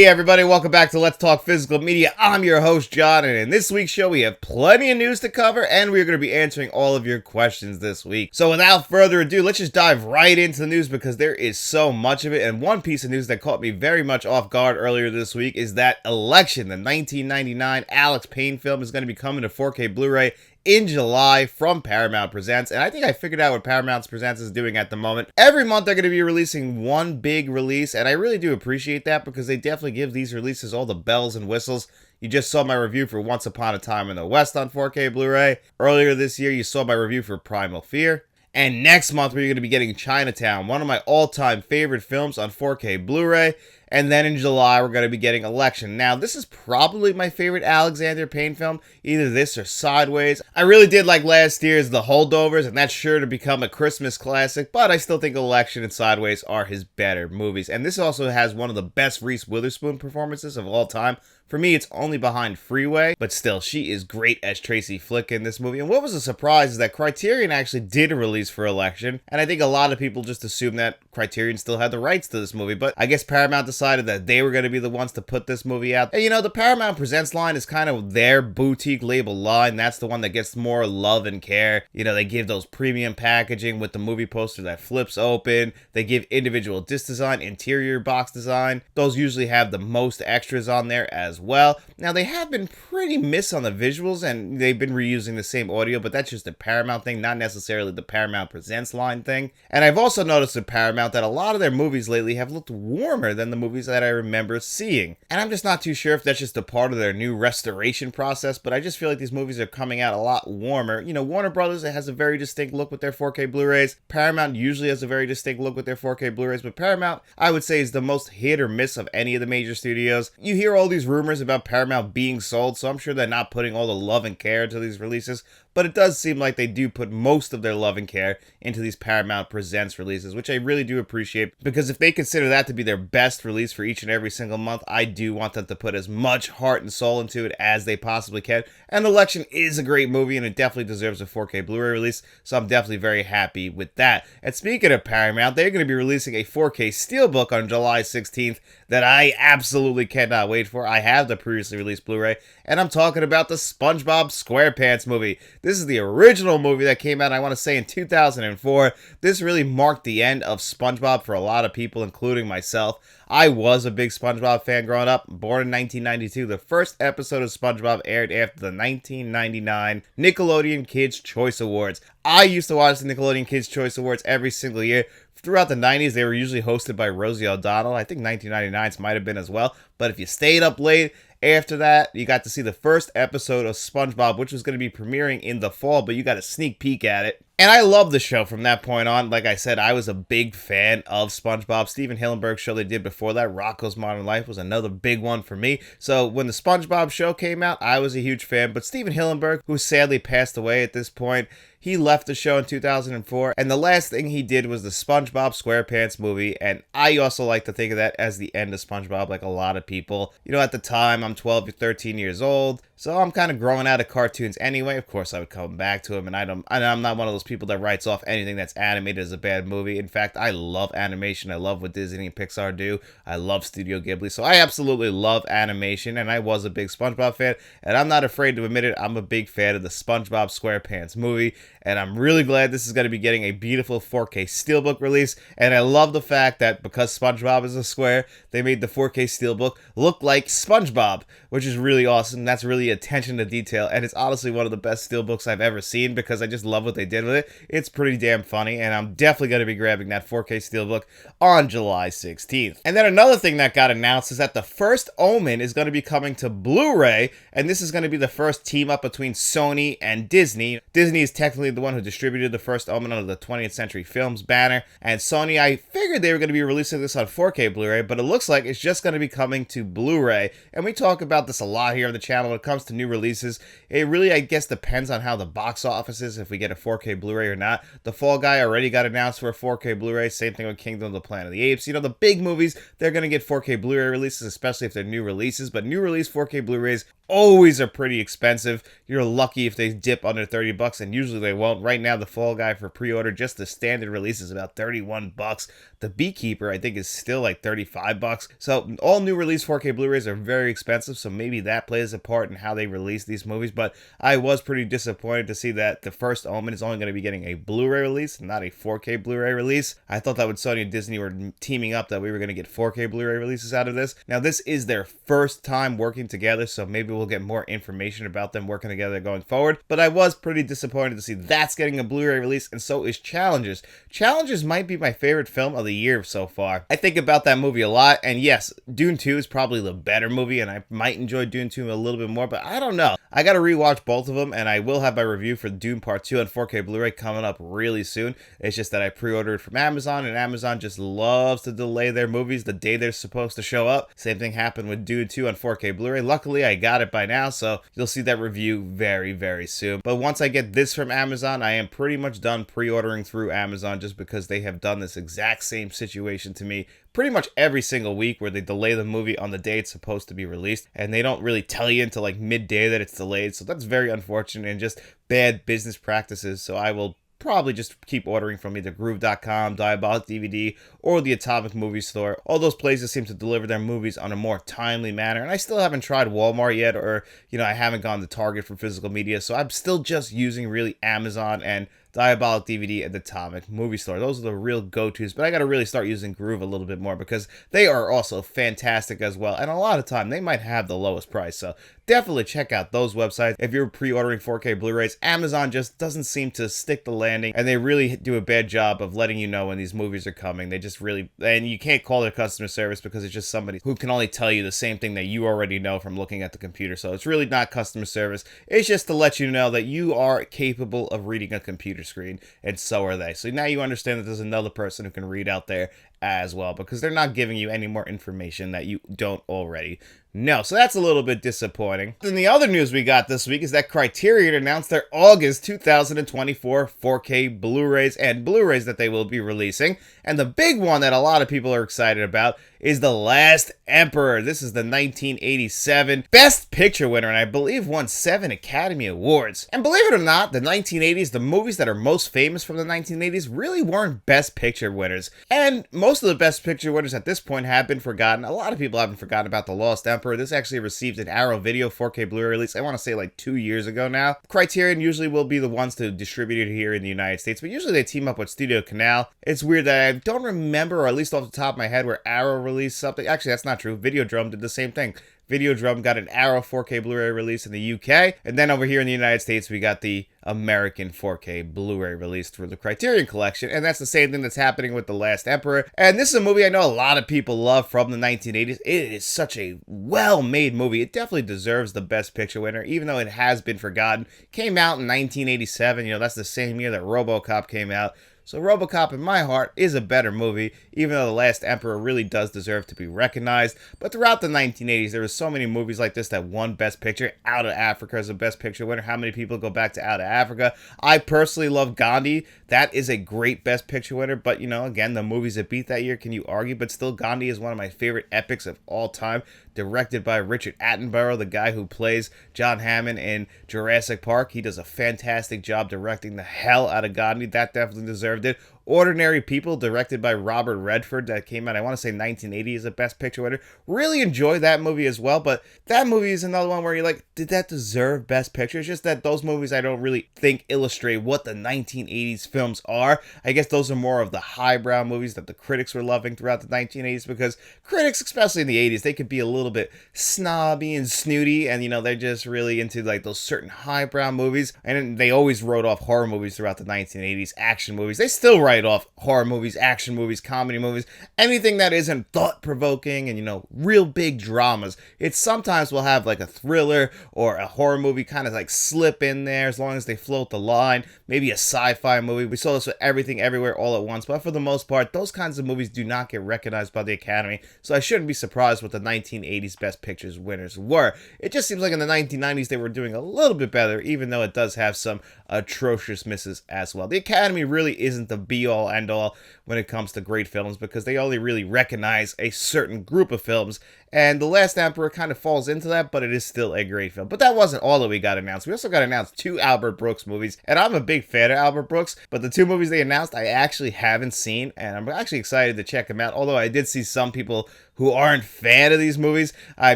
Hey everybody, welcome back to Let's Talk Physical Media. I'm your host, John, and in this week's show we have plenty of news to cover, and we're going to be answering all of your questions this week. So without further ado, let's just dive right into the news because there is so much of it, and one piece of news that caught me very much off guard earlier this week is that Election, the 1999 Alex Payne film, is going to be coming to 4K Blu-ray in July from Paramount Presents, and I think I figured out what Paramount Presents is doing at the moment. Every month they're going to be releasing one big release, and I really do appreciate that because they definitely give these releases all the bells and whistles. You just saw my review for Once Upon a Time in the West on 4K Blu-ray. Earlier this year, you saw my review for Primal Fear. And next month, we're going to be getting Chinatown, one of my all-time favorite films on 4K Blu-ray. And then in July, we're going to be getting Election. Now, this is probably my favorite Alexander Payne film, either this or Sideways. I really did like last year's The Holdovers, and that's sure to become a Christmas classic, but I still think Election and Sideways are his better movies. And this also has one of the best Reese Witherspoon performances of all time. For me, it's only behind Freeway, but still, she is great as Tracy Flick in this movie. And what was a surprise is that Criterion actually did a release for Election, and I think a lot of people just assumed that Criterion still had the rights to this movie, but I guess Paramount decided that they were going to be the ones to put this movie out. And you know, the Paramount Presents line is kind of their boutique label line. That's the one that gets more love and care. You know, they give those premium packaging with the movie poster that flips open. They give individual disc design, interior box design. Those usually have the most extras on there as well. Now, they have been pretty miss on the visuals, and they've been reusing the same audio, but that's just a Paramount thing, not necessarily the Paramount Presents line thing. And I've also noticed at Paramount that a lot of their movies lately have looked warmer than the movies that I remember seeing. And I'm just not too sure if that's just a part of their new restoration process, but I just feel like these movies are coming out a lot warmer. You know, Warner Brothers has a very distinct look with their 4K Blu-rays. Paramount usually has a very distinct look with their 4K Blu-rays, but Paramount, I would say, is the most hit or miss of any of the major studios. You hear all these rumors about Paramount being sold, so I'm sure they're not putting all the love and care into these releases, but it does seem like they do put most of their love and care into these Paramount Presents releases, which I really do appreciate, because if they consider that to be their best release for each and every single month, I do want them to put as much heart and soul into it as they possibly can. And Election is a great movie, and it definitely deserves a 4K Blu-ray release, so I'm definitely very happy with that. And speaking of Paramount, they're going to be releasing a 4K Steelbook on July 16th that I absolutely cannot wait for. I have the previously released Blu-ray, and I'm talking about the SpongeBob SquarePants movie. This is the original movie that came out, I want to say, in 2004. This really marked the end of SpongeBob for a lot of people, including myself. I was a big SpongeBob fan growing up. Born in 1992, the first episode of SpongeBob aired after the 1999 Nickelodeon Kids' Choice Awards. I used to watch the Nickelodeon Kids' Choice Awards every single year. Throughout the 90s, they were usually hosted by Rosie O'Donnell. I think 1999's might have been as well. But if you stayed up late, after that, you got to see the first episode of SpongeBob, which was going to be premiering in the fall, but you got a sneak peek at it. And I love the show from that point on. Like I said, I was a big fan of SpongeBob. Steven Hillenburg's show they did before that, Rocko's Modern Life, was another big one for me. So when the SpongeBob show came out, I was a huge fan. But Steven Hillenburg, who sadly passed away at this point, he left the show in 2004, and the last thing he did was the SpongeBob SquarePants movie, and I also like to think of that as the end of SpongeBob, like a lot of people. You know, at the time, I'm 12 or 13 years old, so I'm kind of growing out of cartoons anyway. Of course, I would come back to him, and I'm not one of those people that writes off anything that's animated as a bad movie. In fact, I love animation. I love what Disney and Pixar do. I love Studio Ghibli, so I absolutely love animation, and I was a big SpongeBob fan, and I'm not afraid to admit it. I'm a big fan of the SpongeBob SquarePants movie, and I'm really glad this is going to be getting a beautiful 4K Steelbook release, and I love the fact that because SpongeBob is a square, they made the 4K Steelbook look like SpongeBob, which is really awesome. That's really attention to detail, and it's honestly one of the best Steelbooks I've ever seen because I just love what they did with it. It's pretty damn funny, and I'm definitely going to be grabbing that 4K Steelbook on July 16th. And then another thing that got announced is that the first Omen is going to be coming to Blu-ray, and this is going to be the first team up between Sony and Disney. Disney is technically the one who distributed the first Omen under the 20th Century Films banner, and Sony, I figured they were going to be releasing this on 4K Blu-ray, but it looks like it's just going to be coming to Blu-ray, and we talk about this a lot here on the channel when it comes to new releases. It really, I guess, depends on how the box office is, if we get a 4K Blu-ray or not. The Fall Guy already got announced for a 4K Blu-ray, same thing with Kingdom of the Planet of the Apes. You know, the big movies, they're going to get 4K Blu-ray releases, especially if they're new releases, but new release 4K Blu-rays always are pretty expensive. You're lucky if they dip under 30 bucks, and usually they won't. Right now, the Fall Guy for pre-order, just the standard release, is about 31 bucks. The Beekeeper, I think, is still like $35. So all new release 4K Blu-rays are very expensive, so maybe that plays a part in how they release these movies. But I was pretty disappointed to see that The First Omen is only going to be getting a Blu-ray release, not a 4K Blu-ray release. I thought that when Sony and Disney were teaming up that we were going to get 4K Blu-ray releases out of this. Now, this is their first time working together, so maybe we'll get more information about them working together going forward. But I was pretty disappointed to see that's getting a Blu-ray release, and so is Challengers. Challengers might be my favorite film of the year so far. I think about that movie a lot, and yes, Dune 2 is probably the better movie, and I might enjoy Dune 2 a little bit more, but I don't know. I gotta rewatch both of them, and I will have my review for Dune Part 2 on 4K Blu-ray coming up really soon. It's just that I pre-ordered from Amazon, and Amazon just loves to delay their movies the day they're supposed to show up. Same thing happened with Dune 2 on 4K Blu-ray. Luckily, I got it by now, so you'll see that review very, very soon. But once I get this from Amazon, I am pretty much done pre-ordering through Amazon, just because they have done this exact same situation to me pretty much every single week, where they delay the movie on the day it's supposed to be released, and they don't really tell you until like midday that it's delayed. So that's very unfortunate and just bad business practices. So I will probably just keep ordering from either Groove.com, Diabolic DVD, or the Atomic Movie Store. All those places seem to deliver their movies on a more timely manner, and I still haven't tried Walmart yet, or, I haven't gone to Target for physical media, so I'm still just using really Amazon and Diabolic DVD and the Atomic Movie Store. Those are the real go-tos, but I gotta really start using Groove a little bit more, because they are also fantastic as well, and a lot of time they might have the lowest price, so definitely check out those websites. If you're pre-ordering 4K Blu-rays, Amazon just doesn't seem to stick the landing, and they really do a bad job of letting you know when these movies are coming. They just really, and you can't call their customer service, because it's just somebody who can only tell you the same thing that you already know from looking at the computer. So it's really not customer service. It's just to let you know that you are capable of reading a computer screen, and so are they. So now you understand that there's another person who can read out there as well, because they're not giving you any more information that you don't already know. So that's a little bit disappointing. Then the other news we got this week is that Criterion announced their August 2024 4K Blu-rays and Blu-rays that they will be releasing. And the big one that a lot of people are excited about is The Last Emperor. This is the 1987 Best Picture winner, and I believe won 7 Academy Awards. And believe it or not, the 1980s, the movies that are most famous from the 1980s really weren't Best Picture winners. And most of the Best Picture winners at this point have been forgotten. A lot of people haven't forgotten about The Lost Emperor. This actually received an Arrow Video 4K Blu-ray release, I want to say like 2 years ago now. Criterion usually will be the ones to distribute it here in the United States, but usually they team up with Studio Canal. It's weird that I don't remember, or at least off the top of my head, where Arrow released something. Actually, that's not true. Videodrome did the same thing. Videodrome got an Arrow 4K Blu-ray release in the UK, and then over here in the United States, we got the American 4K Blu-ray released through the Criterion Collection, and that's the same thing that's happening with The Last Emperor. And this is a movie I know a lot of people love from the 1980s. It is such a well-made movie. It definitely deserves the Best Picture winner, even though it has been forgotten. Came out in 1987, that's the same year that RoboCop came out. So RoboCop, in my heart, is a better movie, even though The Last Emperor really does deserve to be recognized. But throughout the 1980s, there were so many movies like this that won Best Picture. Out of Africa is a Best Picture winner. How many people go back to Out of Africa? I personally love Gandhi. That is a great Best Picture winner. But, again, the movies that beat that year, can you argue? But still, Gandhi is one of my favorite epics of all time. Directed by Richard Attenborough, the guy who plays John Hammond in Jurassic Park. He does a fantastic job directing the hell out of Gandhi. That definitely deserved it. Ordinary People, directed by Robert Redford, that came out, I want to say 1980, is the Best Picture winner. Really enjoy that movie as well, but that movie is another one where you're like, did that deserve Best Picture? It's just that those movies I don't really think illustrate what the 1980s films are. I guess those are more of the highbrow movies that the critics were loving throughout the 1980s, because critics, especially in the 80s, they could be a little bit snobby and snooty, and they're just really into like those certain highbrow movies, and they always wrote off horror movies throughout the 1980s, action movies. They still write off horror movies, action movies, comedy movies, anything that isn't thought-provoking and, real big dramas. It sometimes will have like a thriller or a horror movie kind of like slip in there, as long as they float the line. Maybe a sci-fi movie. We saw this with Everything Everywhere All at Once, but for the most part, those kinds of movies do not get recognized by the Academy, so I shouldn't be surprised what the 1980s Best Pictures winners were. It just seems like in the 1990s they were doing a little bit better, even though it does have some atrocious misses as well. The Academy really isn't the be be-all, end-all when it comes to great films, because they only really recognize a certain group of films, and The Last Emperor kind of falls into that, but it is still a great film. But that wasn't all that we got announced. We also got announced 2 Albert Brooks movies, and I'm a big fan of Albert Brooks, but the 2 movies they announced I actually haven't seen, and I'm actually excited to check them out, although I did see some people who aren't fan of these movies. I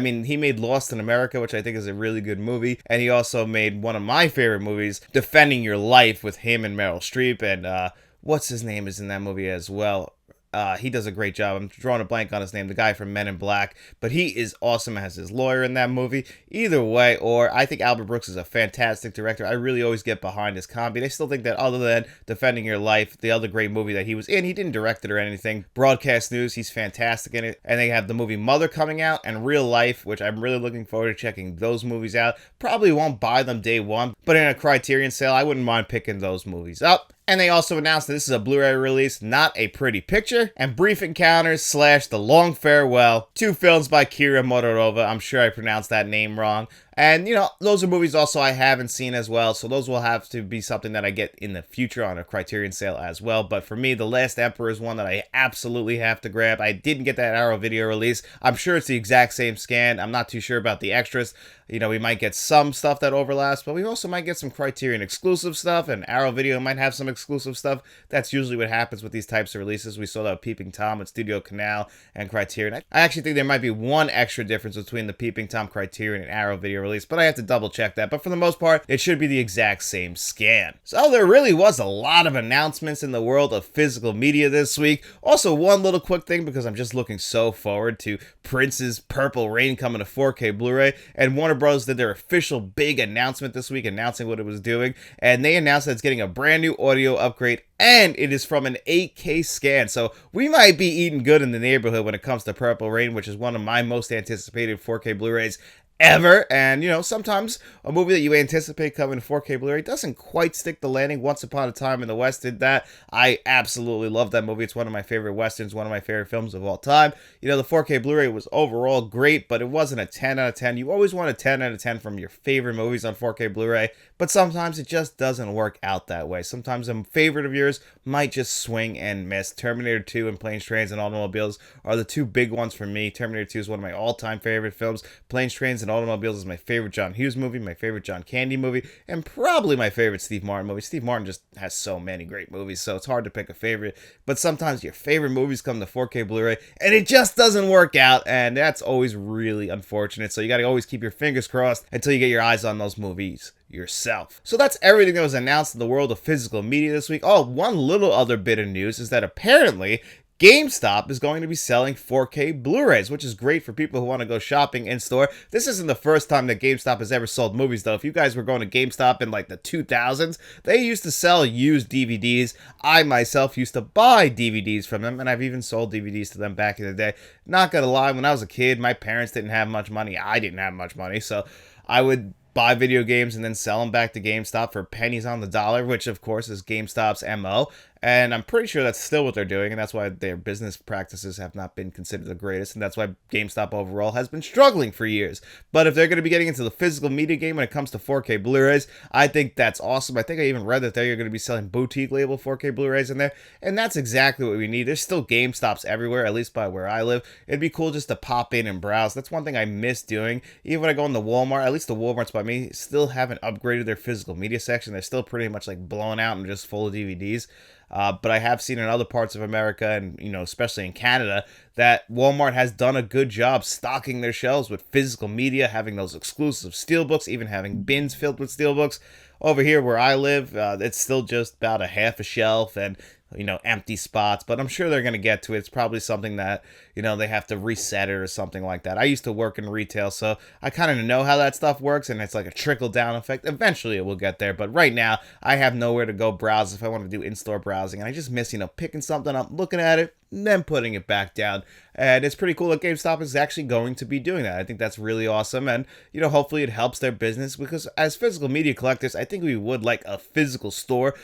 mean, he made Lost in America, which I think is a really good movie, and he also made one of my favorite movies, Defending Your Life, with him and Meryl Streep, and what's his name is in that movie as well. He does a great job. I'm drawing a blank on his name, the guy from Men in Black, but he is awesome as his lawyer in that movie. Either way, or I think Albert Brooks is a fantastic director. I really always get behind his comedy. I still think that other than Defending Your Life, the other great movie that he was in, he didn't direct it or anything. Broadcast News, he's fantastic in it. And they have the movie Mother coming out, and Real Life, which I'm really looking forward to checking those movies out. Probably won't buy them day one, but in a Criterion sale, I wouldn't mind picking those movies up. And they also announced that this is a Blu-ray release, not a pretty picture, and Brief Encounters / The Long Farewell, 2 films by Kira Motorova. I'm sure I pronounced that name wrong. And, those are movies also I haven't seen as well, so those will have to be something that I get in the future on a Criterion sale as well. But for me, The Last Emperor is one that I absolutely have to grab. I didn't get that Arrow Video release. I'm sure it's the exact same scan. I'm not too sure about the extras. We might get some stuff that overlaps, but we also might get some Criterion exclusive stuff, and Arrow Video might have some exclusive stuff. That's usually what happens with these types of releases. We saw that with Peeping Tom at Studio Canal and Criterion. I actually think there might be one extra difference between the Peeping Tom Criterion and Arrow Video release, but I have to double check that. But for the most part, it should be the exact same scan. So there really was a lot of announcements in the world of physical media this week. Also, one little quick thing, because I'm just looking so forward to Prince's Purple Rain coming to 4K Blu-ray, and Warner Bros. Did their official big announcement this week announcing what it was doing, and they announced that it's getting a brand new audio upgrade, and it is from an 8K scan. So we might be eating good in the neighborhood when it comes to Purple Rain, which is one of my most anticipated 4K Blu-rays ever. And sometimes a movie that you anticipate coming to 4K Blu-ray doesn't quite stick the landing. Once Upon a Time in the West did that. I absolutely love that movie. It's one of my favorite westerns, one of my favorite films of all time. The 4K Blu-ray was overall great, but it wasn't a 10 out of 10. You always want a 10 out of 10 from your favorite movies on 4K Blu-ray, but sometimes it just doesn't work out that way. Sometimes a favorite of yours might just swing and miss. Terminator 2 and Planes, Trains, and Automobiles are the 2 big ones for me. Terminator 2 is one of my all-time favorite films. Planes, Trains, and Automobiles is my favorite John Hughes movie, my favorite John Candy movie, and probably my favorite Steve Martin movie. Steve Martin just has so many great movies, so it's hard to pick a favorite. But sometimes your favorite movies come to 4K Blu-ray, and it just doesn't work out, and that's always really unfortunate. So you got to always keep your fingers crossed until you get your eyes on those movies yourself. So that's everything that was announced in the world of physical media this week. Oh, one little other bit of news is that apparently GameStop is going to be selling 4K Blu-rays, which is great for people who want to go shopping in store. This isn't the first time that GameStop has ever sold movies, though. If you guys were going to GameStop in like the 2000s, they used to sell used DVDs. I myself used to buy DVDs from them, and I've even sold DVDs to them back in the day. Not gonna lie, when I was a kid, my parents didn't have much money. I didn't have much money, so I would buy video games and then sell them back to GameStop for pennies on the dollar, which of course is GameStop's MO. And I'm pretty sure that's still what they're doing, and that's why their business practices have not been considered the greatest, and that's why GameStop overall has been struggling for years. But if they're going to be getting into the physical media game when it comes to 4K Blu-rays, I think that's awesome. I think I even read that they're going to be selling boutique label 4K Blu-rays in there, and that's exactly what we need. There's still GameStops everywhere, at least by where I live. It'd be cool just to pop in and browse. That's one thing I miss doing. Even when I go into Walmart, at least the Walmarts by me, still haven't upgraded their physical media section. They're still pretty much like blown out and just full of DVDs. But I have seen in other parts of America and, especially in Canada, that Walmart has done a good job stocking their shelves with physical media, having those exclusive steelbooks, even having bins filled with steelbooks. Over here where I live, it's still just about a half a shelf and, empty spots, but I'm sure they're going to get to it. It's probably something that, they have to reset it or something like that. I used to work in retail, so I kind of know how that stuff works, and it's like a trickle-down effect. Eventually, it will get there, but right now, I have nowhere to go browse if I want to do in-store browsing, and I just miss, picking something up, looking at it, and then putting it back down. And it's pretty cool that GameStop is actually going to be doing that. I think that's really awesome, and, hopefully it helps their business, because as physical media collectors, I think we would like a physical store.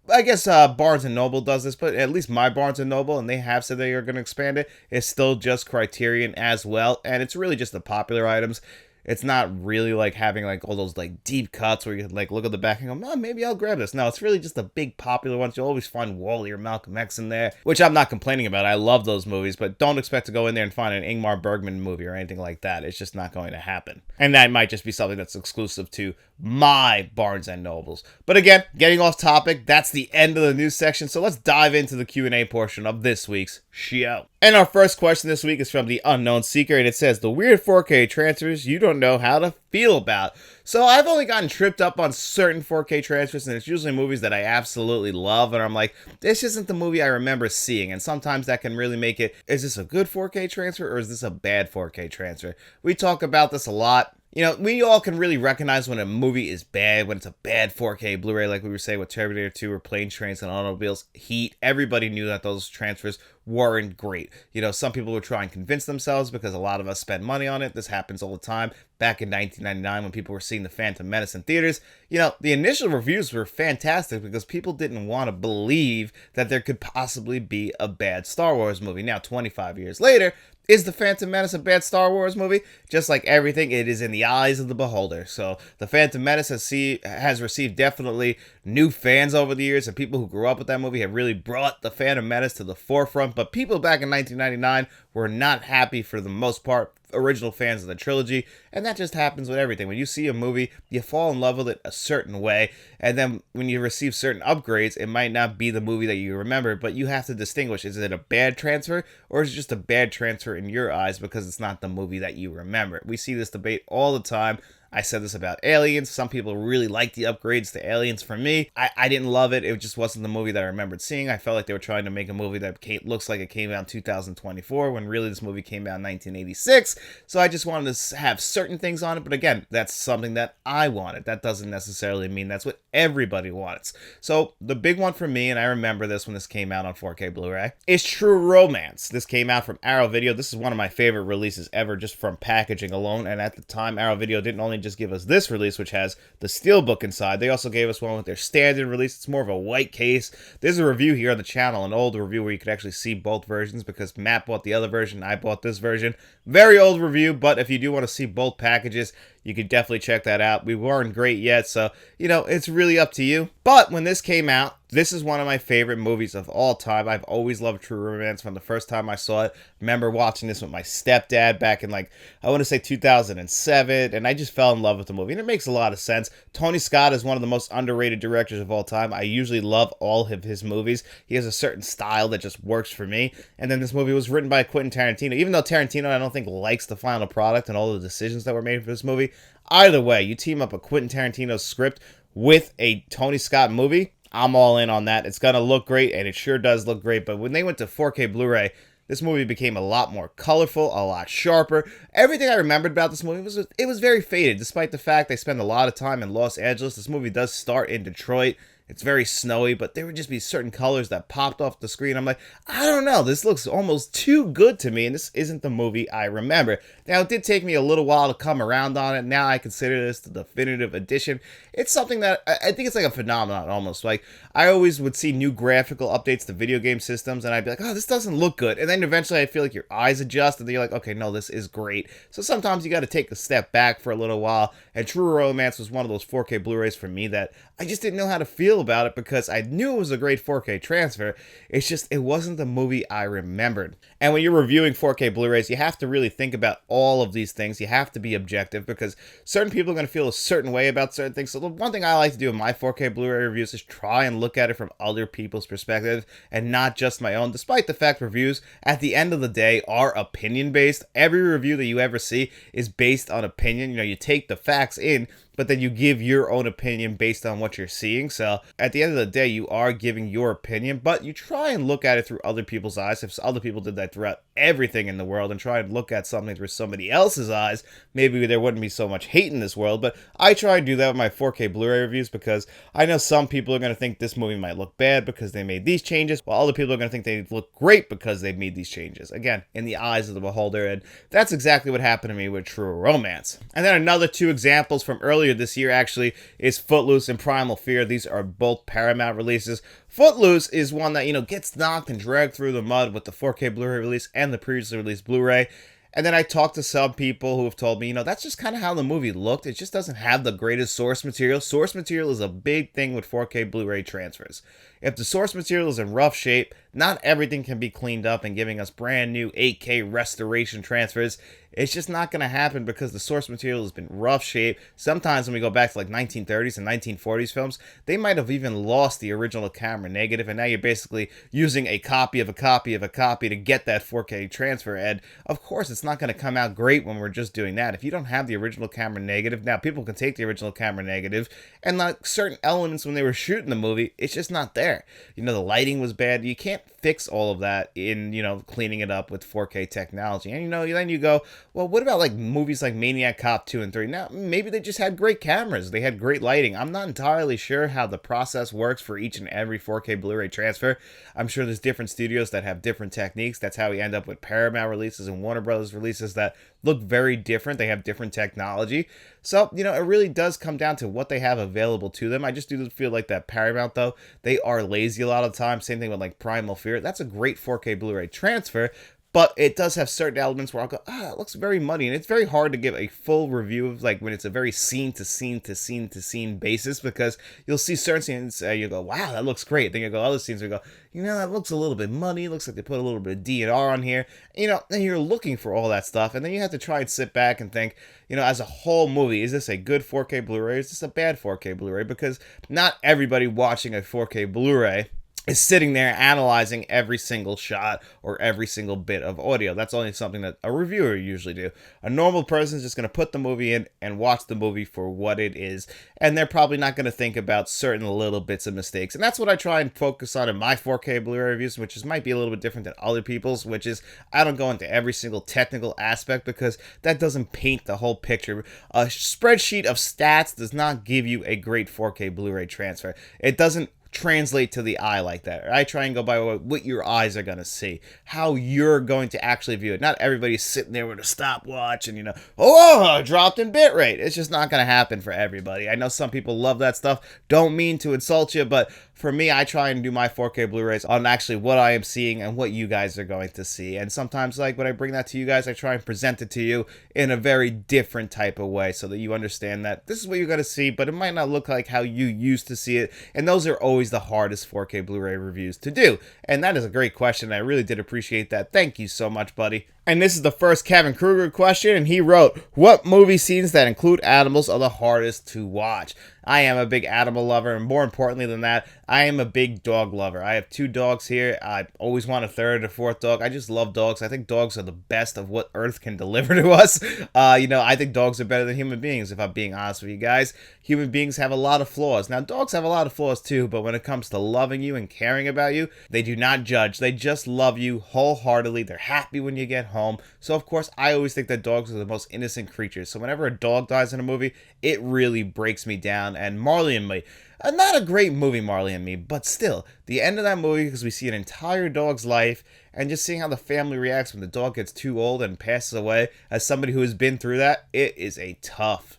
I guess Barnes & Noble does this, but at least my Barnes & Noble, and they have said they are going to expand it, is still just Criterion as well, and it's really just the popular items. It's not really like having like all those like deep cuts where you can like look at the back and go, oh, maybe I'll grab this. No, it's really just the big popular ones. You'll always find Wall-E or Malcolm X in there, which I'm not complaining about. I love those movies, but don't expect to go in there and find an Ingmar Bergman movie or anything like that. It's just not going to happen. And that might just be something that's exclusive to my Barnes and Nobles. But again, getting off topic, that's the end of the news section. So let's dive into the Q&A portion of this week's show. And our first question this week is from the Unknown Seeker, and it says, the weird 4K transfers you don't know how to feel about. So I've only gotten tripped up on certain 4K transfers, and it's usually movies that I absolutely love, and I'm like, this isn't the movie I remember seeing. And sometimes that can really make it, is this a good 4K transfer or is this a bad 4K transfer? We talk about this a lot. You know, we all can really recognize when a movie is bad, when it's a bad 4K Blu-ray, like we were saying with Terminator 2 or Planes, Trains, and Automobiles, Heat. Everybody knew that those transfers weren't great. You know, some people would try and convince themselves because a lot of us spend money on it. This happens all the time. Back in 1999 when people were seeing The Phantom Menace in theaters, you know, the initial reviews were fantastic because people didn't want to believe that there could possibly be a bad Star Wars movie. Now, 25 years later, is The Phantom Menace a bad Star Wars movie? Just like everything, it is in the eyes of the beholder. So The Phantom Menace has received definitely new fans over the years, and people who grew up with that movie have really brought The Phantom Menace to the forefront. But people back in 1999 were not happy for the most part, original fans of the trilogy, and that just happens with everything. When you see a movie, you fall in love with it a certain way, and then when you receive certain upgrades, it might not be the movie that you remember, but you have to distinguish, is it a bad transfer, or is it just a bad transfer in your eyes because it's not the movie that you remember? We see this debate all the time. I said this about Aliens. Some people really liked the upgrades to Aliens. For me, I didn't love it. It just wasn't the movie that I remembered seeing. I felt like they were trying to make a movie that looks like it came out in 2024 when really this movie came out in 1986. So I just wanted to have certain things on it. But again, that's something that I wanted. That doesn't necessarily mean that's what everybody wants. So the big one for me, and I remember this when this came out on 4K Blu-ray, is True Romance. This came out from Arrow Video. This is one of my favorite releases ever just from packaging alone. And at the time, Arrow Video didn't only just give us this release, which has the steelbook inside. They also gave us one with their standard release. It's more of a white case. There's a review here on the channel, an old review where you could actually see both versions because Matt bought the other version, I bought this version. Very old review, but if you do want to see both packages, you could definitely check that out. We weren't great yet, so, you know, it's really up to you. But when this came out, this is one of my favorite movies of all time. I've always loved True Romance from the first time I saw it. Remember watching this with my stepdad back in, like, I want to say 2007, and I just fell in love with the movie, and it makes a lot of sense. Tony Scott is one of the most underrated directors of all time. I usually love all of his movies. He has a certain style that just works for me, and then this movie was written by Quentin Tarantino. Even though Tarantino, I don't think, likes the final product and all the decisions that were made for this movie, either way, you team up a Quentin Tarantino script with a Tony Scott movie, I'm all in on that. It's going to look great, and it sure does look great. But when they went to 4K Blu-ray, this movie became a lot more colorful, a lot sharper. Everything I remembered about this movie was very faded, despite the fact they spend a lot of time in Los Angeles. This movie does start in Detroit. It's very snowy, but there would just be certain colors that popped off the screen. I'm like, I don't know, this looks almost too good to me, and this isn't the movie I remember. Now, it did take me a little while to come around on it. Now I consider this the definitive edition. It's something that, I think it's like a phenomenon almost. Like, I always would see new graphical updates to video game systems, and I'd be like, oh, this doesn't look good. And then eventually I feel like your eyes adjust, and then you're like, okay, no, this is great. So sometimes you got to take a step back for a little while, and True Romance was one of those 4K Blu-rays for me that I just didn't know how to feel about it because I knew it was a great 4K transfer. It's just, it wasn't the movie I remembered. And when you're reviewing 4K Blu-rays, you have to really think about all of these things. You have to be objective because certain people are going to feel a certain way about certain things. So the one thing I like to do in my 4K Blu-ray reviews is try and look at it from other people's perspective and not just my own, despite the fact reviews at the end of the day are opinion based. Every review that you ever see is based on opinion. You know, you take the facts in, but then you give your own opinion based on what you're seeing. So at the end of the day, you are giving your opinion, but you try and look at it through other people's eyes. If other people did that throughout everything in the world and try and look at something through somebody else's eyes, maybe there wouldn't be so much hate in this world. But I try and do that with my 4K Blu-ray reviews because I know some people are going to think this movie might look bad because they made these changes, while other people are going to think they look great because they've made these changes. Again, in the eyes of the beholder, and that's exactly what happened to me with True Romance. And then another two examples from earlier this year actually is Footloose and Primal Fear. These are both Paramount releases. Footloose is one that, you know, gets knocked and dragged through the mud with the 4K Blu-ray release and the previously released Blu-ray. And then I talked to some people who have told me, that's just kind of how the movie looked. It just doesn't have the greatest source material. Source material is a big thing with 4K Blu-ray transfers. If the source material is in rough shape, not everything can be cleaned up and giving us brand new 8K restoration transfers. It's just not going to happen because the source material has been rough shape. Sometimes when we go back to like 1930s and 1940s films, they might have even lost the original camera negative, and now you're basically using a copy of a copy of a copy to get that 4K transfer. And of course, it's not going to come out great when we're just doing that. If you don't have the original camera negative, now people can take the original camera negative, and like certain elements when they were shooting the movie, it's just not there. The lighting was bad. You can't fix all of that in, cleaning it up with 4K technology. And, then you go, well, what about like movies like Maniac Cop 2 and 3? Now, maybe they just had great cameras. They had great lighting. I'm not entirely sure how the process works for each and every 4K Blu-ray transfer. I'm sure there's different studios that have different techniques. That's how we end up with Paramount releases and Warner Brothers releases that look very different. They have different technology. So, it really does come down to what they have available to them. I just do feel like that Paramount, though, they are lazy a lot of the time. Same thing with like Primal Fear. That's a great 4K Blu-ray transfer, but it does have certain elements where I'll go, it looks very muddy. And it's very hard to give a full review of like when it's a very scene to scene to scene to scene basis, because you'll see certain scenes, you go, wow, that looks great. Then you go other scenes, you go, that looks a little bit muddy. It looks like they put a little bit of D&R on here. And you're looking for all that stuff. And then you have to try and sit back and think, as a whole movie, is this a good 4K Blu-ray? Is this a bad 4K Blu-ray? Because not everybody watching a 4K Blu-ray is sitting there analyzing every single shot or every single bit of audio. That's only something that a reviewer usually do. A normal person is just going to put the movie in and watch the movie for what it is, and they're probably not going to think about certain little bits of mistakes. And that's what I try and focus on in my 4K Blu-ray reviews, which might be a little bit different than other people's, which is I don't go into every single technical aspect because that doesn't paint the whole picture. A spreadsheet of stats does not give you a great 4K Blu-ray transfer. It doesn't translate to the eye like that. I try and go by what your eyes are going to see, how you're going to actually view it. Not everybody's sitting there with a stopwatch and, dropped in bitrate. It's just not going to happen for everybody. I know some people love that stuff. Don't mean to insult you, but for me, I try and do my 4K Blu-rays on actually what I am seeing and what you guys are going to see. And sometimes, like, when I bring that to you guys, I try and present it to you in a very different type of way so that you understand that this is what you're going to see, but it might not look like how you used to see it. And those are always the hardest 4K Blu-ray reviews to do. And that is a great question. I really did appreciate that. Thank you so much, buddy. And this is the first Kevin Kruger question, and he wrote, what movie scenes that include animals are the hardest to watch? I am a big animal lover, and more importantly than that, I am a big dog lover. I have 2 dogs here. I always want a 3rd or 4th dog. I just love dogs. I think dogs are the best of what Earth can deliver to us. I think dogs are better than human beings, if I'm being honest with you guys. Human beings have a lot of flaws. Now, dogs have a lot of flaws too, but when it comes to loving you and caring about you, they do not judge. They just love you wholeheartedly. They're happy when you get home. So, of course, I always think that dogs are the most innocent creatures. So whenever a dog dies in a movie, it really breaks me down. And Marley and Me, not a great movie, Marley and Me, but still, the end of that movie, because we see an entire dog's life, and just seeing how the family reacts when the dog gets too old and passes away, as somebody who has been through that, it is a tough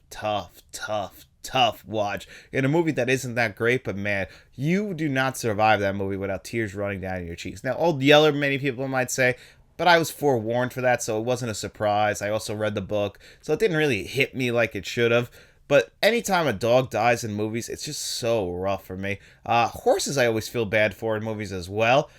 watch in a movie that isn't that great. But man, you do not survive that movie without tears running down your cheeks. Now, Old Yeller, many people might say, but I was forewarned for that, so it wasn't a surprise. I also read the book, so it didn't really hit me like it should have. But anytime a dog dies in movies, it's just so rough for me. Horses I always feel bad for in movies as well.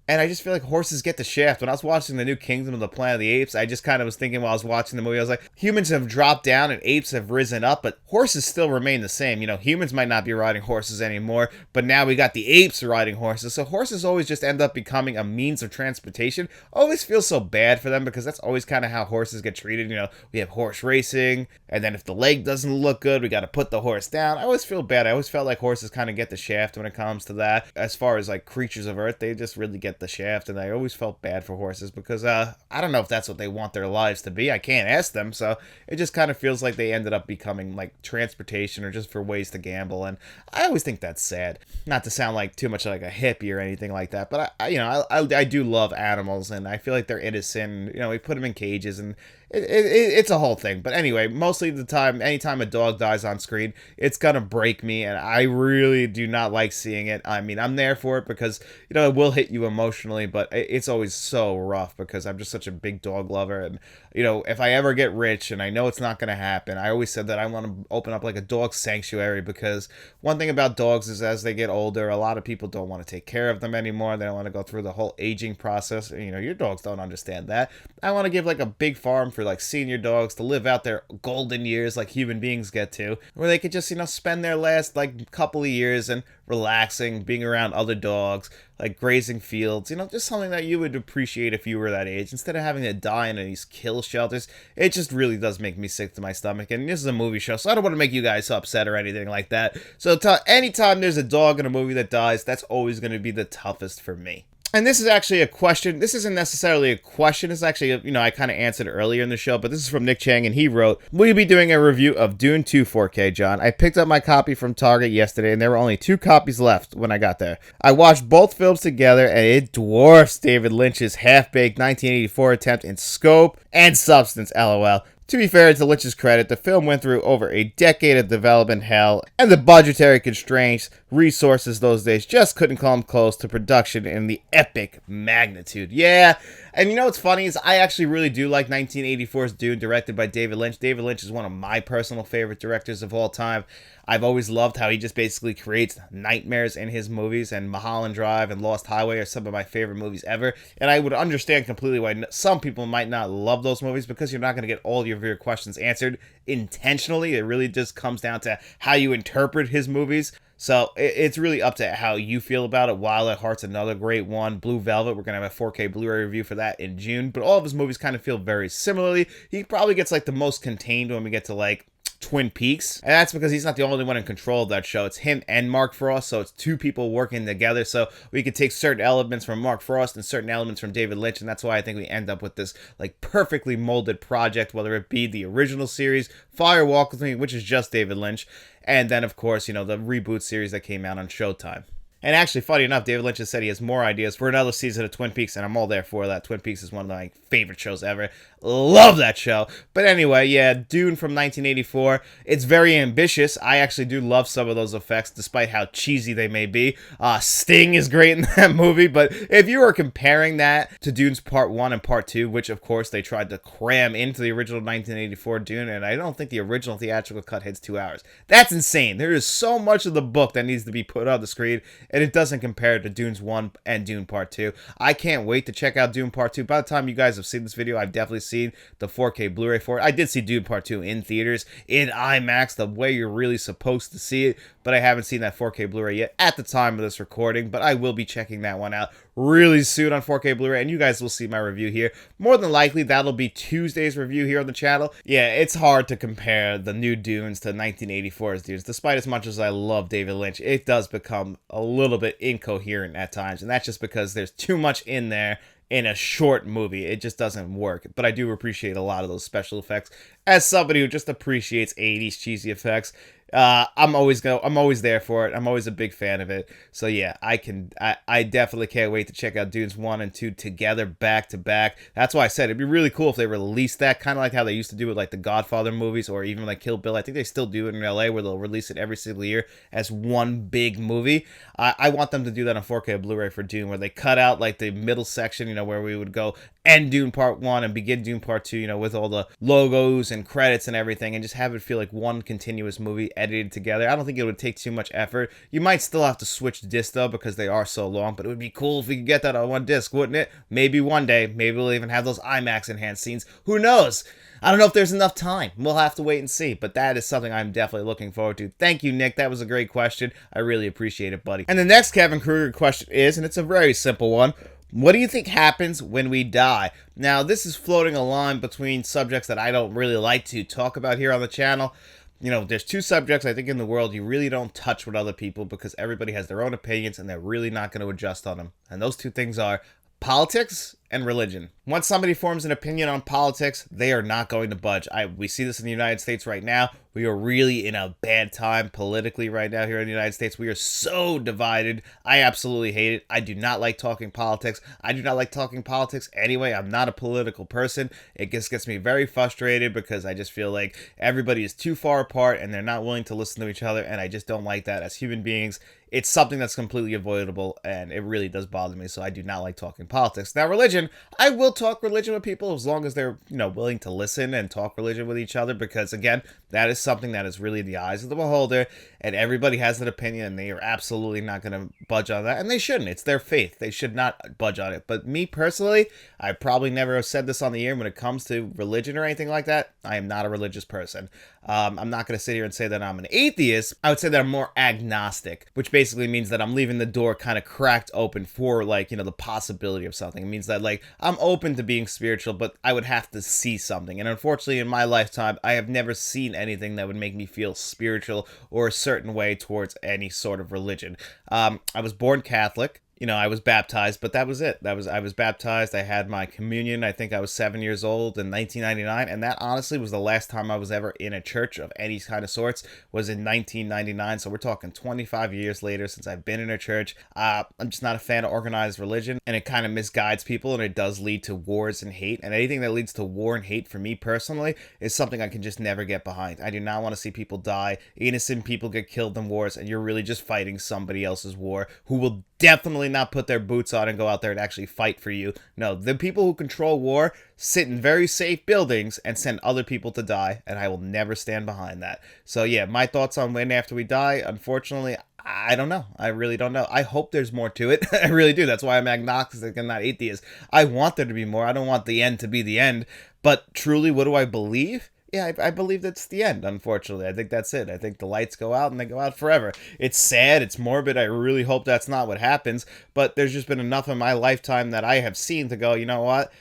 And I just feel like horses get the shaft. When I was watching the new Kingdom of the Planet of the Apes, I just kind of was thinking while I was watching the movie, I was like, humans have dropped down and apes have risen up, but horses still remain the same. Humans might not be riding horses anymore, but now we got the apes riding horses. So horses always just end up becoming a means of transportation. I always feel so bad for them because that's always kind of how horses get treated. We have horse racing, and then if the leg doesn't look good, we got to put the horse down. I always feel bad. I always felt like horses kind of get the shaft when it comes to that. As far as like creatures of Earth, they just really get the shaft, and I always felt bad for horses because I don't know if that's what they want their lives to be. I can't ask them, so it just kind of feels like they ended up becoming like transportation or just for ways to gamble, and I always think that's sad. Not to sound like too much like a hippie or anything like that, but I do love animals, and I feel like they're innocent. We put them in cages, and it's a whole thing. But anyway, mostly the time, anytime a dog dies on screen, it's gonna break me, and I really do not like seeing it. I mean, I'm there for it because, you know, it will hit you emotionally, but it's always so rough because I'm just such a big dog lover. And, you know, if I ever get rich, and I know it's not gonna happen, I always said that I want to open up like a dog sanctuary, because one thing about dogs is as they get older, a lot of people don't want to take care of them anymore. They don't want to go through the whole aging process. You know, your dogs don't understand that. I want to give like a big farm for like senior dogs to live out their golden years like human beings get to, where they could just, you know, spend their last like couple of years and relaxing, being around other dogs, like grazing fields, you know, just something that you would appreciate if you were that age, instead of having to die in these kill shelters. It just really does make me sick to my stomach. And this is a movie show, so I don't want to make you guys upset or anything like that. So anytime there's a dog in a movie that dies, that's always going to be the toughest for me. And this is actually a question. This isn't necessarily a question. It's actually, you know, I kind of answered earlier in the show, but this is from Nick Chang, and he wrote, will you be doing a review of Dune 2 4K, John? I picked up my copy from Target yesterday, and there were only 2 copies left when I got there. I watched both films together, and it dwarfs David Lynch's half-baked 1984 attempt in scope and substance, LOL. To be fair to Lynch's credit, the film went through over a decade of development hell, and the budgetary constraints, resources those days just couldn't come close to production in the epic magnitude. Yeah, and you know what's funny is I actually really do like 1984's Dune, directed by David Lynch. David Lynch is one of my personal favorite directors of all time. I've always loved how he just basically creates nightmares in his movies, and Mulholland Drive and Lost Highway are some of my favorite movies ever. And I would understand completely why some people might not love those movies, because you're not going to get all of your questions answered intentionally. It really just comes down to how you interpret his movies. So it's really up to how you feel about it. Wild at Heart's another great one. Blue Velvet, we're going to have a 4K Blu-ray review for that in June. But all of his movies kind of feel very similarly. He probably gets like the most contained when we get to like Twin Peaks, and that's because he's not the only one in control of that show. It's him and Mark Frost, so it's 2 people working together, so we could take certain elements from Mark Frost and certain elements from David Lynch, and that's why I think we end up with this like perfectly molded project, whether it be the original series, Fire Walk With Me, which is just David Lynch, and then of course, you know, the reboot series that came out on Showtime. And actually, funny enough, David Lynch has said he has more ideas for another season of Twin Peaks, and I'm all there for that. Twin Peaks is one of my favorite shows ever. Love that show. But anyway, yeah, Dune from 1984. It's very ambitious. I actually do love some of those effects, despite how cheesy they may be. Sting is great in that movie, but if you were comparing that to Dune's Part 1 and Part 2, which of course they tried to cram into the original 1984 Dune, and I don't think the original theatrical cut hits 2 hours. That's insane. There is so much of the book that needs to be put on the screen, and it doesn't compare to Dune's 1 and Dune Part 2. I can't wait to check out Dune Part 2. By the time you guys have seen this video, I've definitely seen the 4K Blu-ray for it. I did see Dune Part 2 in theaters, in IMAX, the way you're really supposed to see it, but I haven't seen that 4K Blu-ray yet at the time of this recording, but I will be checking that one out really soon on 4K Blu-ray, and you guys will see my review here. More than likely, that'll be Tuesday's review here on the channel. Yeah, it's hard to compare the new Dunes to 1984's Dunes. Despite as much as I love David Lynch, it does become a little bit incoherent at times, and that's just because there's too much in there in a short movie. It just doesn't work. But I do appreciate a lot of those special effects. As somebody who just appreciates 80s cheesy effects, I'm always there for it. I'm always a big fan of it. So yeah, I definitely can't wait to check out Dunes 1 and 2 together, back to back. That's why I said it'd be really cool if they released that, kind of like how they used to do with like the Godfather movies, or even like Kill Bill. I think they still do it in LA, where they'll release it every single year as one big movie. I want them to do that on 4K Blu-ray for Dune, where they cut out like the middle section, you know, where we would go end Dune Part 1 and begin Dune Part 2, you know, with all the logos and credits and everything, and just have it feel like one continuous movie edited together. I don't think it would take too much effort. You might still have to switch discs though, because they are so long, but it would be cool if we could get that on one disc, wouldn't it? Maybe one day. Maybe we'll even have those IMAX enhanced scenes. Who knows? I don't know if there's enough time. We'll have to wait and see, but that is something I'm definitely looking forward to. Thank you, Nick. That was a great question. I really appreciate it, buddy. And the next Kevin Kruger question is, and it's a very simple one, what do you think happens when we die? Now, this is floating a line between subjects that I don't really like to talk about here on the channel. You know, there's 2 subjects I think in the world you really don't touch with other people, because everybody has their own opinions and they're really not going to adjust on them. And those 2 things are politics and religion. Once somebody forms an opinion on politics, they are not going to budge. We see this in the United States right now. We are really in a bad time politically right now here in the United States. We are so divided. I absolutely hate it. I do not like talking politics. I do not like talking politics anyway. I'm not a political person. It just gets me very frustrated because I just feel like everybody is too far apart and they're not willing to listen to each other, and I just don't like that as human beings. It's something that's completely avoidable, and it really does bother me, so I do not like talking politics. Now, religion, I will talk religion with people as long as they're, willing to listen and talk religion with each other, because, again, that is something that is really the eyes of the beholder, and everybody has an opinion, and they are absolutely not going to budge on that, and they shouldn't. It's their faith. They should not budge on it. But me, personally, I probably never have said this on the air when it comes to religion or anything like that. I am not a religious person. I'm not going to sit here and say that I'm an atheist. I would say that I'm more agnostic, which basically means that I'm leaving the door kind of cracked open for, the possibility of something. It means that, I'm open to being spiritual, but I would have to see something. And unfortunately, in my lifetime, I have never seen anything that would make me feel spiritual or a certain way towards any sort of religion. I was born Catholic. I was baptized, but that was it. I was baptized. I had my communion. I think I was 7 years old in 1999, and that honestly was the last time I was ever in a church of any kind of sorts, was in 1999. So we're talking 25 years later since I've been in a church. I'm just not a fan of organized religion, and it kind of misguides people, and it does lead to wars and hate. And anything that leads to war and hate for me personally is something I can just never get behind. I do not want to see people die, innocent people get killed in wars, and you're really just fighting somebody else's war who will definitely not put their boots on and go out there and actually fight for you. No, the people who control war sit in very safe buildings and send other people to die, and I will never stand behind that. So yeah, my thoughts on when after we die, unfortunately, I don't know. I really don't know. I hope there's more to it. I really do. That's why I'm agnostic and not atheist. I want there to be more. I don't want the end to be the end. But truly, what do I believe? Yeah, I believe that's the end, unfortunately. I think that's it. I think the lights go out and they go out forever. It's sad. It's morbid. I really hope that's not what happens. But there's just been enough in my lifetime that I have seen to go, you know what?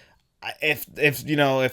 If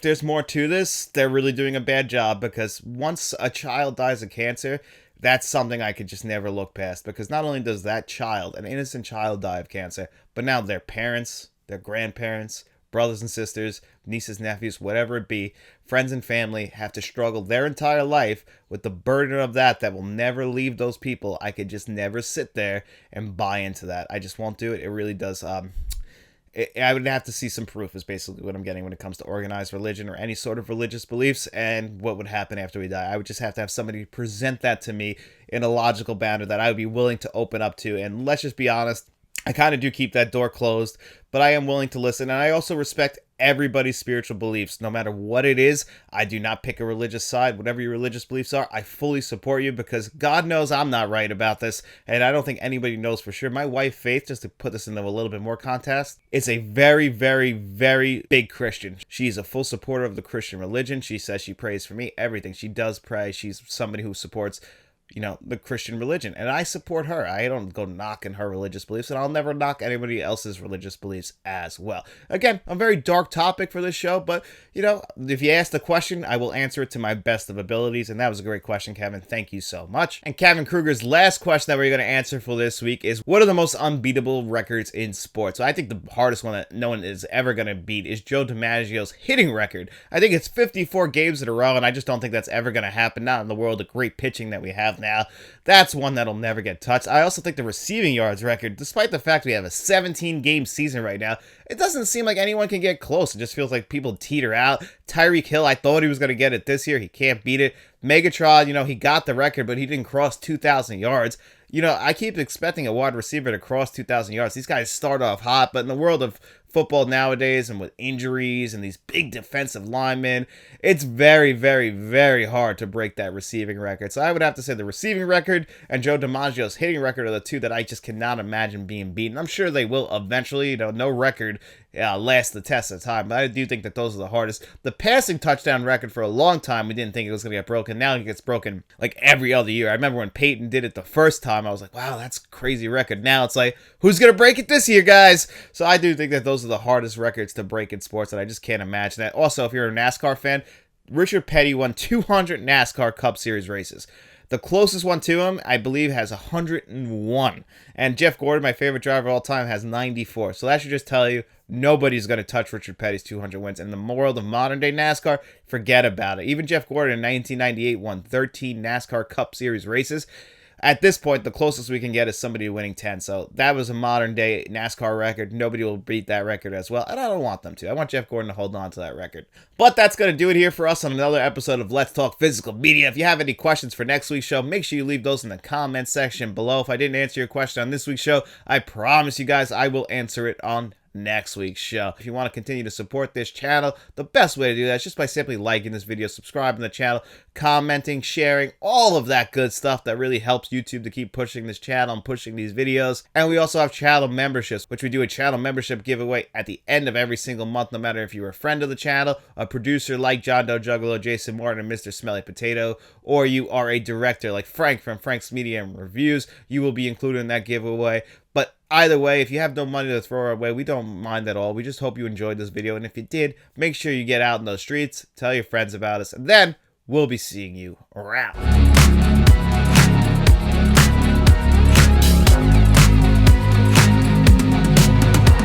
there's more to this, they're really doing a bad job, because once a child dies of cancer, that's something I could just never look past, because not only does that child, an innocent child, die of cancer, but now their parents, their grandparents, brothers and sisters, nieces, nephews, whatever it be, friends and family have to struggle their entire life with the burden of that will never leave those people. I could just never sit there and buy into that. I just won't do it. It really does. I would have to see some proof, is basically what I'm getting when it comes to organized religion or any sort of religious beliefs, and what would happen after we die. I would just have to have somebody present that to me in a logical manner that I would be willing to open up to. And let's just be honest, I kind of do keep that door closed, but I am willing to listen, and I also respect everybody's spiritual beliefs, no matter what it is. I do not pick a religious side. Whatever your religious beliefs are, I fully support you, because God knows I'm not right about this, and I don't think anybody knows for sure. My wife, Faith, just to put this into a little bit more context, is a very, very, very big Christian. She's a full supporter of the Christian religion. She says she prays for me, everything. She does pray. She's somebody who supports the Christian religion, and I support her. I don't go knocking her religious beliefs, and I'll never knock anybody else's religious beliefs as well. Again, a very dark topic for this show, but if you ask the question, I will answer it to my best of abilities. And that was a great question, Kevin. Thank you so much. And Kevin Kruger's last question that we're going to answer for this week is, what are the most unbeatable records in sports? So I think the hardest one that no one is ever going to beat is Joe DiMaggio's hitting record. I think it's 54 games in a row, and I just don't think that's ever going to happen, not in the world of great pitching that we have now. That's one that'll never get touched. I also think the receiving yards record, despite the fact we have a 17-game season right now, it doesn't seem like anyone can get close. It just feels like people teeter out. Tyreek Hill, I thought he was going to get it this year. He can't beat it. Megatron, he got the record, but he didn't cross 2,000 yards. I keep expecting a wide receiver to cross 2,000 yards. These guys start off hot, but in the world of football nowadays, and with injuries and these big defensive linemen, it's very, very, very hard to break that receiving record. So I would have to say the receiving record and Joe DiMaggio's hitting record are the two that I just cannot imagine being beaten. I'm sure they will eventually. No record lasts the test of time, but I do think that those are the hardest. The passing touchdown record, for a long time, we didn't think it was going to get broken. Now it gets broken like every other year. I remember when Peyton did it the first time, I was like, wow, that's a crazy record. Now it's like, who's going to break it this year, guys? So I do think that those are the hardest records to break in sports, and I just can't imagine that. Also, if you're a NASCAR fan, Richard Petty won 200 NASCAR Cup Series races. The closest one to him, I believe, has 101. And Jeff Gordon, my favorite driver of all time, has 94. So that should just tell you nobody's going to touch Richard Petty's 200 wins. And in the world of modern-day NASCAR, forget about it. Even Jeff Gordon in 1998 won 13 NASCAR Cup Series races. At this point, the closest we can get is somebody winning 10. So that was a modern-day NASCAR record. Nobody will beat that record as well, and I don't want them to. I want Jeff Gordon to hold on to that record. But that's going to do it here for us on another episode of Let's Talk Physical Media. If you have any questions for next week's show, make sure you leave those in the comment section below. If I didn't answer your question on this week's show, I promise you guys I will answer it on next week's show. If you want to continue to support this channel, the best way to do that is just by simply liking this video, subscribing to the channel, commenting, sharing, all of that good stuff that really helps YouTube to keep pushing this channel and pushing these videos. And we also have channel memberships, which we do a channel membership giveaway at the end of every single month, no matter if you're a friend of the channel, a producer like John Doe Juggalo, Jason Morton, and Mr. Smelly Potato, or you are a director like Frank from Frank's Media and Reviews, you will be included in that giveaway. But either way, if you have no money to throw away, we don't mind at all. We just hope you enjoyed this video. And if you did, make sure you get out in those streets, tell your friends about us, and then we'll be seeing you around.